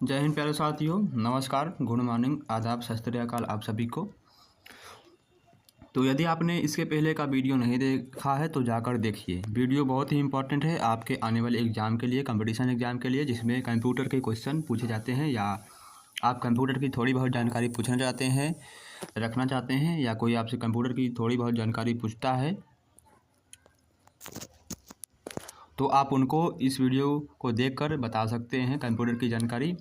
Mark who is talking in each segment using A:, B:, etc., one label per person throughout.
A: जय हिंद प्यारे साथियों, नमस्कार, गुड मॉर्निंग, आदाब, सत श्री अकाल आप सभी को। तो यदि आपने इसके पहले का वीडियो नहीं देखा है तो जाकर देखिए। वीडियो बहुत ही इंपॉर्टेंट है आपके आने वाले एग्ज़ाम के लिए, कंपटीशन एग्ज़ाम के लिए, जिसमें कंप्यूटर के क्वेश्चन पूछे जाते हैं या आप कंप्यूटर की थोड़ी बहुत जानकारी पूछना चाहते हैं, रखना चाहते हैं, या कोई आपसे कंप्यूटर की थोड़ी बहुत जानकारी पूछता है तो आप उनको इस वीडियो को देखकर बता सकते हैं कंप्यूटर की जानकारी।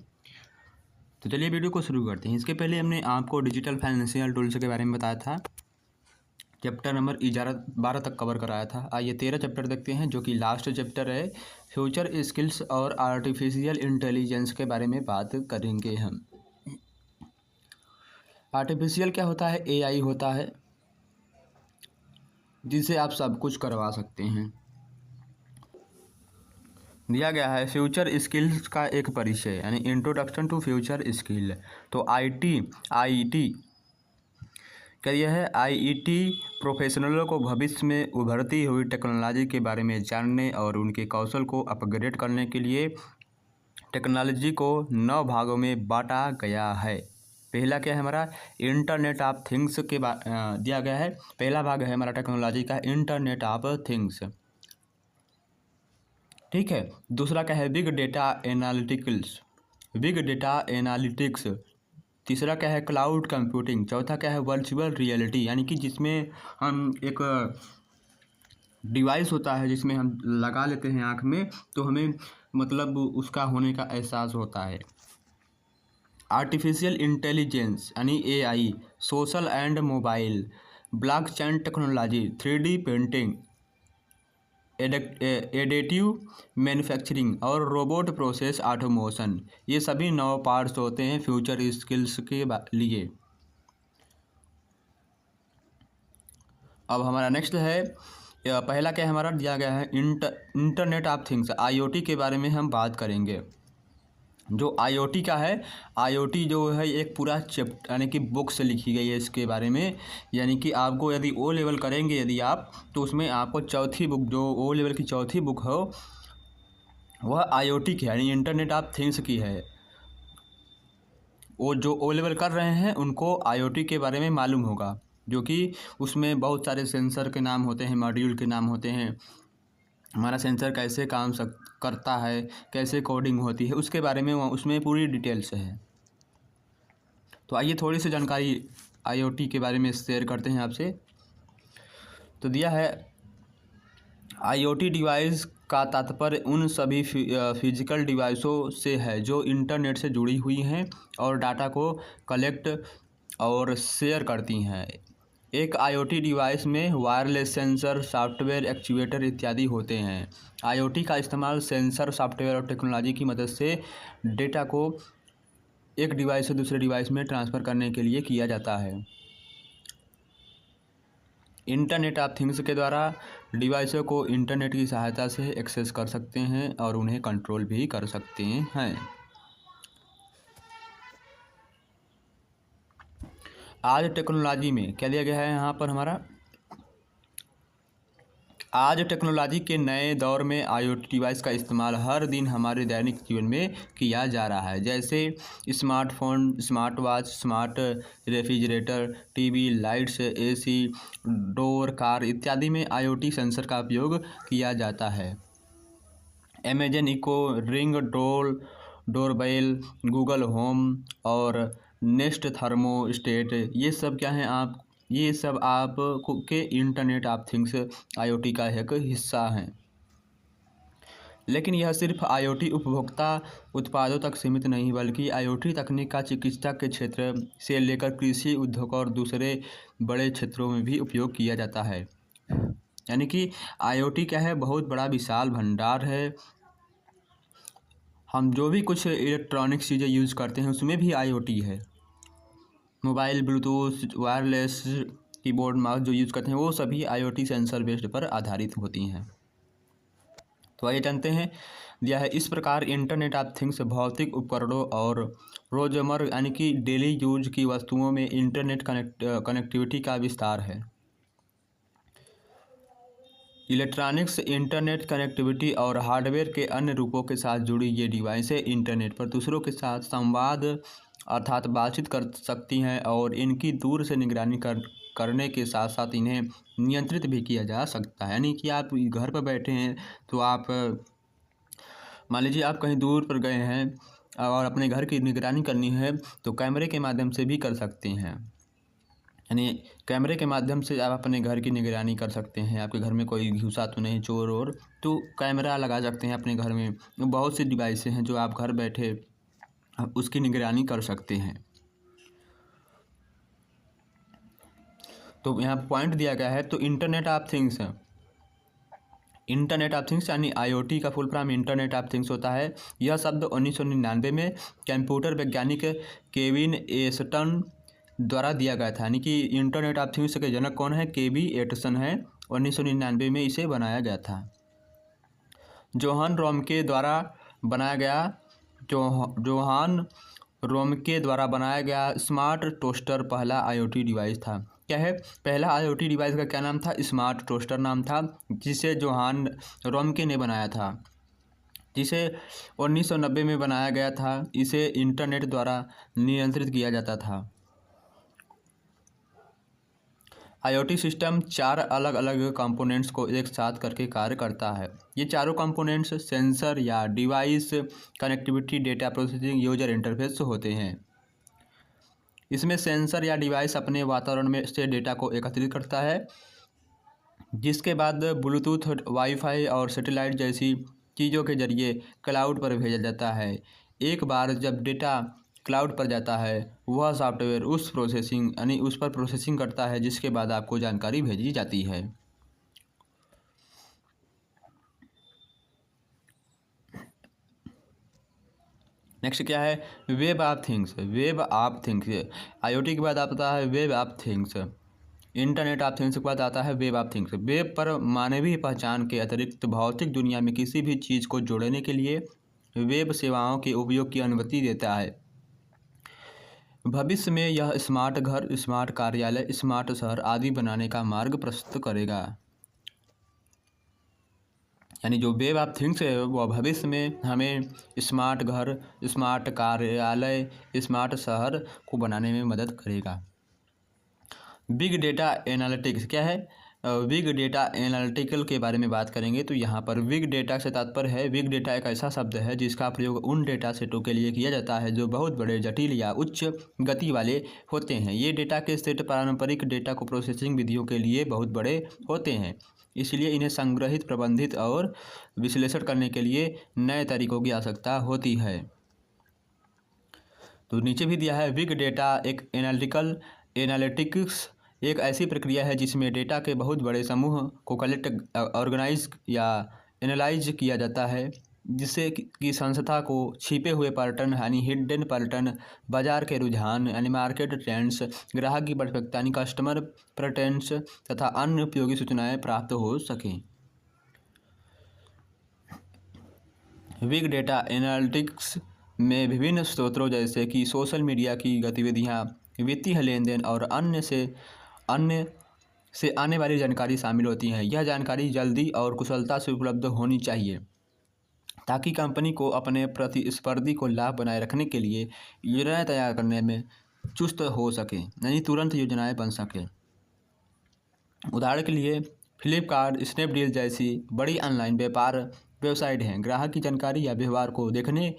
A: तो चलिए वीडियो को शुरू करते हैं। इसके पहले हमने आपको डिजिटल फाइनेंशियल टूल्स के बारे में बताया था। चैप्टर नंबर 11-12 तक कवर कराया था। आइए 13 चैप्टर देखते हैं, जो कि लास्ट चैप्टर है। फ्यूचर स्किल्स और आर्टिफिशियल इंटेलिजेंस के बारे में बात करेंगे हम। आर्टिफिशियल क्या होता है? एआई होता है, जिससे आप सब कुछ करवा सकते हैं। दिया गया है फ्यूचर स्किल्स का एक परिचय, यानी इंट्रोडक्शन टू फ्यूचर स्किल। तो आईटी क्या यह है? आईटी प्रोफेशनलों को भविष्य में उभरती हुई टेक्नोलॉजी के बारे में जानने और उनके कौशल को अपग्रेड करने के लिए टेक्नोलॉजी को 9 भागों में बांटा गया है। पहला क्या है हमारा? इंटरनेट ऑफ थिंग्स के दिया गया है। पहला भाग है हमारा टेक्नोलॉजी का, इंटरनेट ऑफ थिंग्स, ठीक है। दूसरा क्या है? Big data analytics. तीसरा क्या है? Cloud computing. चौथा क्या है? वर्चुअल रियलिटी, यानी कि जिसमें हम एक डिवाइस होता है जिसमें हम लगा लेते हैं आँख में, तो हमें मतलब उसका होने का एहसास होता है। आर्टिफिशियल इंटेलिजेंस यानी AI, social and mobile, blockchain technology, 3D printing, additive manufacturing और रोबोट प्रोसेस ऑटोमेशन, ये सभी 9 पार्ट्स होते हैं फ्यूचर स्किल्स के लिए। अब हमारा नेक्स्ट है, पहला क्या हमारा दिया गया है? इंटरनेट ऑफ थिंग्स, आईओटी के बारे में हम बात करेंगे। जो आईओटी का है, आईओटी जो है एक पूरा चैप्टर यानी कि बुक से लिखी गई है इसके बारे में। यानी कि आपको यदि ओ लेवल करेंगे यदि आप, तो उसमें आपको चौथी बुक, जो ओ लेवल की चौथी बुक हो, वह आईओटी की यानी इंटरनेट ऑफ थिंग्स की है। वो जो ओ लेवल कर रहे हैं उनको आईओटी के बारे में मालूम होगा, जो कि उसमें बहुत सारे सेंसर के नाम होते हैं, मॉड्यूल के नाम होते हैं, हमारा सेंसर कैसे काम करता है, कैसे कोडिंग होती है, उसके बारे में उसमें पूरी डिटेल्स है। तो आइए थोड़ी सी जानकारी आईओटी के बारे में शेयर करते हैं आपसे। तो दिया है, आईओटी डिवाइस का तात्पर्य उन सभी फिजिकल डिवाइसों से है जो इंटरनेट से जुड़ी हुई हैं और डाटा को कलेक्ट और शेयर करती हैं। एक आईओटी डिवाइस में वायरलेस सेंसर, सॉफ्टवेयर, एक्चुएटर इत्यादि होते हैं। आईओटी का इस्तेमाल सेंसर, सॉफ्टवेयर और टेक्नोलॉजी की मदद से डेटा को एक डिवाइस से दूसरे डिवाइस में ट्रांसफ़र करने के लिए किया जाता है। इंटरनेट ऑफ थिंग्स के द्वारा डिवाइसों को इंटरनेट की सहायता से एक्सेस कर सकते हैं और उन्हें कंट्रोल भी कर सकते हैं। आज टेक्नोलॉजी में क्या दिया गया है यहाँ पर हमारा? आज टेक्नोलॉजी के नए दौर में आईओटी डिवाइस का इस्तेमाल हर दिन हमारे दैनिक जीवन में किया जा रहा है, जैसे smartphone, smart watch, smart refrigerator, TV, lights, AC, door, car इत्यादि में आईओटी सेंसर का उपयोग किया जाता है। Amazon Echo, ring doorbell, Google home और नेस्ट थर्मोस्टेट, ये सब आप के इंटरनेट ऑफ थिंग्स आईओटी का एक हिस्सा हैं। लेकिन यह सिर्फ आईओटी उपभोक्ता उत्पादों तक सीमित नहीं, बल्कि आईओटी तकनीक का चिकित्सा के क्षेत्र से लेकर कृषि, उद्योग और दूसरे बड़े क्षेत्रों में भी उपयोग किया जाता है। यानी कि आईओटी क्या है? बहुत बड़ा विशाल भंडार है। हम जो भी कुछ इलेक्ट्रॉनिक चीज़ें यूज़ करते हैं उसमें भी आईओटी है। Mobile, Bluetooth, wireless, keyboard, mouse जो यूज़ करते हैं वो सभी आईओटी सेंसर बेस्ड पर आधारित होती हैं। तो आइए जानते हैं, दिया है, इस प्रकार इंटरनेट ऑफ थिंग्स भौतिक उपकरणों और रोजमर्रा यानी कि डेली यूज की वस्तुओं में इंटरनेट कनेक्टिविटी का विस्तार है। इलेक्ट्रॉनिक्स, इंटरनेट कनेक्टिविटी और हार्डवेयर के अन्य रूपों के साथ जुड़ी ये डिवाइसें इंटरनेट पर दूसरों के साथ संवाद अर्थात बातचीत कर सकती हैं और इनकी दूर से निगरानी करने के साथ साथ इन्हें नियंत्रित भी किया जा सकता है। यानी कि आप घर पर बैठे हैं तो आप मान लीजिए आप कहीं दूर पर गए हैं और अपने घर की निगरानी करनी है तो कैमरे के माध्यम से भी कर सकते हैं। यानी कैमरे के माध्यम से आप अपने घर की निगरानी कर सकते हैं। आपके घर में कोई घुसा तो नहीं, चोर और तो कैमरा लगा सकते हैं अपने घर में। बहुत सी डिवाइसें हैं जो आप घर बैठे उसकी निगरानी कर सकते हैं। तो यहाँ पॉइंट दिया गया है। तो इंटरनेट ऑफ थिंग्स है, इंटरनेट ऑफ थिंग्स यानी IoT का full form internet of things होता है। यह शब्द 1999 में कंप्यूटर वैज्ञानिक केविन एटसन द्वारा दिया गया था। यानी कि इंटरनेट ऑफ थिंग्स के जनक कौन है? केविन एटसन है। 1999 में इसे बनाया गया था। जोहान रोम्के द्वारा बनाया गया जोहान रोम्के द्वारा बनाया गया स्मार्ट टोस्टर पहला IoT डिवाइस था। क्या है? पहला IoT डिवाइस का क्या नाम था? स्मार्ट टोस्टर नाम था, जिसे जोहान रोम्के ने बनाया था, जिसे 1990 में बनाया गया था। इसे इंटरनेट द्वारा नियंत्रित किया जाता था। IoT सिस्टम 4 अलग अलग कंपोनेंट्स को एक साथ करके कार्य करता है। ये चारों कंपोनेंट्स सेंसर या device, connectivity, data processing, user interface होते हैं। इसमें सेंसर या डिवाइस अपने वातावरण में से डेटा को एकत्रित करता है, जिसके बाद ब्लूटूथ, वाईफाई और सैटेलाइट जैसी चीज़ों के जरिए क्लाउड पर भेजा जाता है। एक बार जब डेटा क्लाउड पर जाता है, वह सॉफ्टवेयर उस पर प्रोसेसिंग करता है, जिसके बाद आपको जानकारी भेजी जाती है। नेक्स्ट क्या है? Web of things. Web of things IoT के बाद आता है web of things. Internet of things के बाद आता है वेब ऑफ थिंग्स। वेब पर मानवीय पहचान के अतिरिक्त भौतिक दुनिया में किसी भी चीज़ को जोड़ने के लिए वेब सेवाओं के उपयोग की अनुमति देता है। भविष्य में यह स्मार्ट घर, स्मार्ट कार्यालय, स्मार्ट शहर आदि बनाने का मार्ग प्रशस्त करेगा। यानी जो वेब ऑफ थिंग्स है वह भविष्य में हमें स्मार्ट घर, स्मार्ट कार्यालय, स्मार्ट शहर को बनाने में मदद करेगा। बिग डेटा एनालिटिक्स क्या है? बिग डेटा एनालिटिकल के बारे में बात करेंगे तो यहाँ पर बिग डेटा से तात्पर्य है, बिग डेटा एक ऐसा शब्द है जिसका प्रयोग उन डेटा सेटों के लिए किया जाता है जो बहुत बड़े, जटिल या उच्च गति वाले होते हैं। ये डेटा के सेट पारंपरिक डेटा को प्रोसेसिंग विधियों के लिए बहुत बड़े होते हैं, इसलिए इन्हें संग्रहित, प्रबंधित और विश्लेषण करने के लिए नए तरीकों की आवश्यकता होती है। तो नीचे भी दिया है बिग डेटा एक एनालिटिक्स एक ऐसी प्रक्रिया है जिसमें डेटा के बहुत बड़े समूह को कलेक्ट, ऑर्गेनाइज या एनालाइज किया जाता है, जिससे कि संस्था को छिपे हुए पैटर्न यानी हिडन पैटर्न, बाजार के रुझान यानी मार्केट ट्रेंड्स, ग्राहक की प्राथमिकता यानी कस्टमर प्रेफरेंस तथा अन्य उपयोगी सूचनाएं प्राप्त हो सकें। बिग डेटा एनालिटिक्स में विभिन्न स्रोतों जैसे कि सोशल मीडिया की गतिविधियां, वित्तीय लेनदेन और अन्य से आने वाली जानकारी शामिल होती हैं। यह जानकारी जल्दी और कुशलता से उपलब्ध होनी चाहिए ताकि कंपनी को अपने प्रतिस्पर्धी को लाभ बनाए रखने के लिए योजनाएं तैयार करने में चुस्त हो सके, यानी तुरंत योजनाएं बन सके। उदाहरण के लिए फ्लिपकार्ट, स्नैपडील जैसी बड़ी ऑनलाइन वेबसाइट हैं ग्राहक की जानकारी या व्यवहार को देखने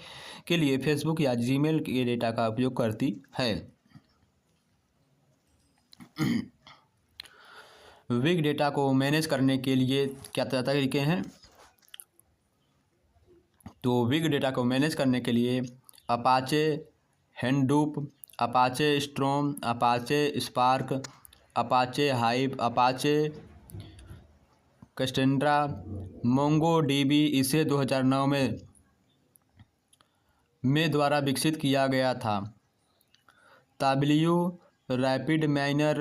A: के लिए फेसबुक या जीमेल के डेटा का उपयोग करती है। बिग डेटा को मैनेज करने के लिए क्या तरीके हैं? तो बिग डेटा को मैनेज करने के लिए Apache हेडूप, Apache storm, Apache spark, Apache hive, Apache Cassandra, MongoDB इसे 2009 में द्वारा विकसित किया गया था। ताबिलियो, रैपिड माइनर,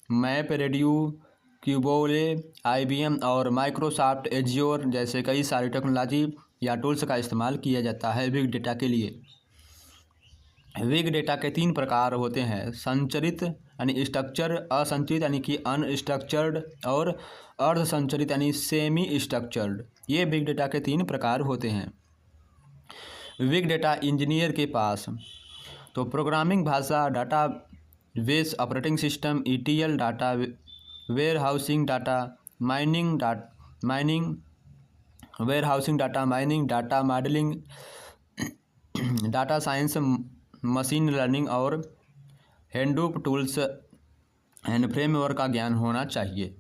A: मैपरेड्यू, क्यूबोले, IBM और माइक्रोसॉफ्ट एज्योर जैसे कई सारी टेक्नोलॉजी या टूल्स का इस्तेमाल किया जाता है बिग डेटा के लिए। बिग डेटा के 3 प्रकार होते हैं, संचरित यानी स्ट्रक्चर, असंचरित यानी कि अनस्ट्रक्चर्ड और अर्ध संचरित यानी सेमी स्ट्रक्चर्ड। ये बिग डेटा के 3 प्रकार होते हैं। बिग डेटा इंजीनियर के पास तो प्रोग्रामिंग भाषा, database operating system, ETL, data warehousing, data mining, warehousing, data mining, data modelling, data science, machine learning और हैडूप टूल्स एंड फ्रेमवर्क का ज्ञान होना चाहिए।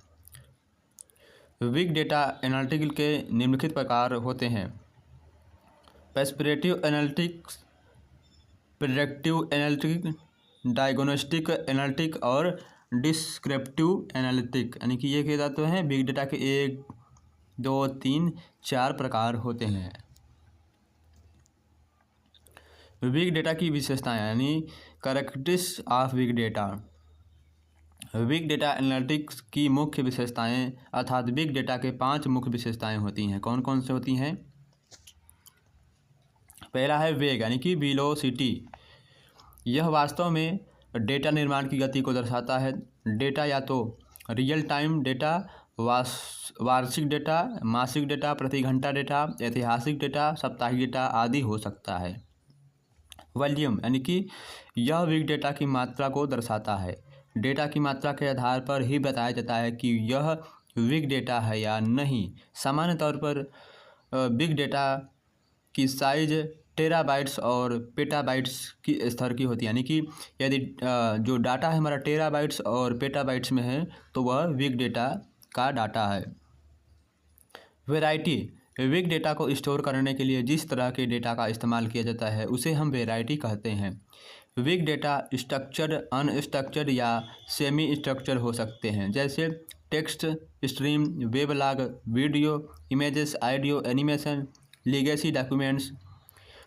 A: बिग डेटा एनालिटिक्स के निम्नलिखित प्रकार होते हैं, perspective analytics, predictive analytics, diagnostic analytics और डिस्क्रिप्टिव एनालिटिक्स, यानी कि ये कहे जाते हैं बिग डेटा के 1, 2, 3, 4 प्रकार होते हैं। बिग डेटा की विशेषताएं यानी characteristics of big data. Big data analytics की मुख्य विशेषताएं अर्थात बिग डेटा के 5 मुख्य विशेषताएं होती हैं। कौन कौन से होती हैं? पहला है वेग यानी कि वेलोसिटी। यह वास्तव में डेटा निर्माण की गति को दर्शाता है। डेटा या तो रियल टाइम डेटा, वार्षिक डेटा, मासिक डेटा, प्रति घंटा डेटा, ऐतिहासिक डेटा, साप्ताहिक डेटा आदि हो सकता है। वॉल्यूम यानी कि यह बिग डेटा की मात्रा को दर्शाता है। डेटा की मात्रा के आधार पर ही बताया जाता है कि यह बिग डेटा है या नहीं। सामान्य तौर पर बिग डेटा की साइज टेराबाइट्स और पेटाबाइट्स की स्तर की होती है, यानी कि यदि जो डाटा है हमारा टेराबाइट्स और पेटाबाइट्स में है तो वह बिग डेटा का डाटा है। वैरायटी, बिग डेटा को स्टोर करने के लिए जिस तरह के डेटा का इस्तेमाल किया जाता है उसे हम वैरायटी कहते हैं। बिग डेटा स्ट्रक्चर्ड, अनस्ट्रक्चर्ड या सेमी स्ट्रक्चर हो सकते हैं, जैसे text stream, web log, video, images, audio, animation, legacy documents,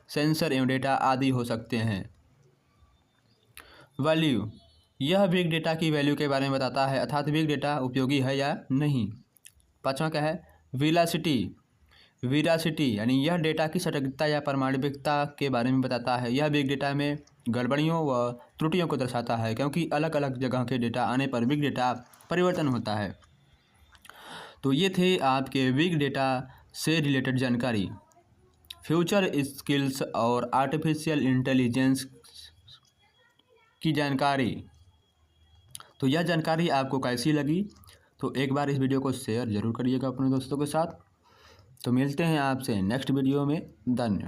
A: sensor एवं डेटा आदि हो सकते हैं। वैल्यू, यह बिग डेटा की वैल्यू के बारे में बताता है, अर्थात बिग डेटा उपयोगी है या नहीं। पाँचवा क्या है? वेरासिटी यानी यह डेटा की सटीकता या प्रामाणिकता के बारे में बताता है। यह बिग डेटा में गड़बड़ियों व त्रुटियों को दर्शाता है, क्योंकि अलग अलग जगह के डेटा आने पर बिग डेटा परिवर्तन होता है। तो ये थे आपके बिग डेटा से रिलेटेड जानकारी। फ्यूचर स्किल्स और आर्टिफिशियल इंटेलिजेंस की जानकारी। तो यह जानकारी आपको कैसी लगी? तो एक बार इस वीडियो को शेयर ज़रूर करिएगा अपने दोस्तों के साथ। तो मिलते हैं आपसे नेक्स्ट वीडियो में। धन्यवाद।